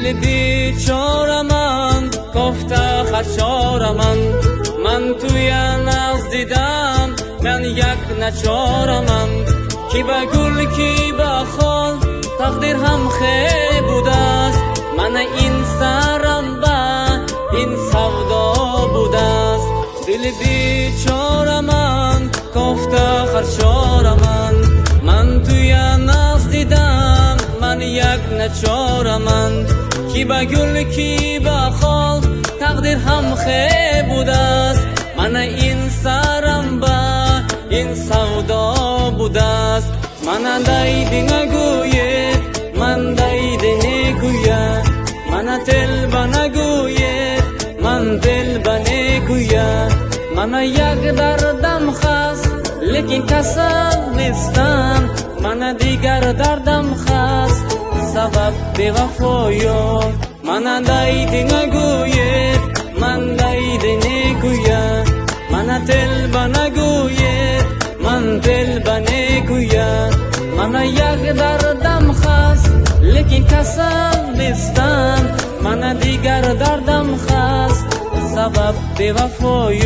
دل بیچاره من گفته خشاره من توی ناز دیدم من یک نچاره کی به گل کی به خال تقدیر هم خیلی بوده است من این سرم به این سودا بوده است دل بیچاره من گفته خشاره من توی ناز دیدم من یک نچاره کی به گل کی به خال تقدیر هم خیلی بوده است من این سرم به این سودا بوده است من دایدی نگوید من دایدی نگوید من دل بنگوید من دل بنگوید من یک دردم خست لیکن کسم نیستم من دیگر دردم خست سبب بی‌وفایی من دایدی نگوید من دایدی نگوید من دل بنگوید من دل بنگوید من یک دردم خست لیکن کسم نیستم من دیگر دردم خست سبب بی‌وفایی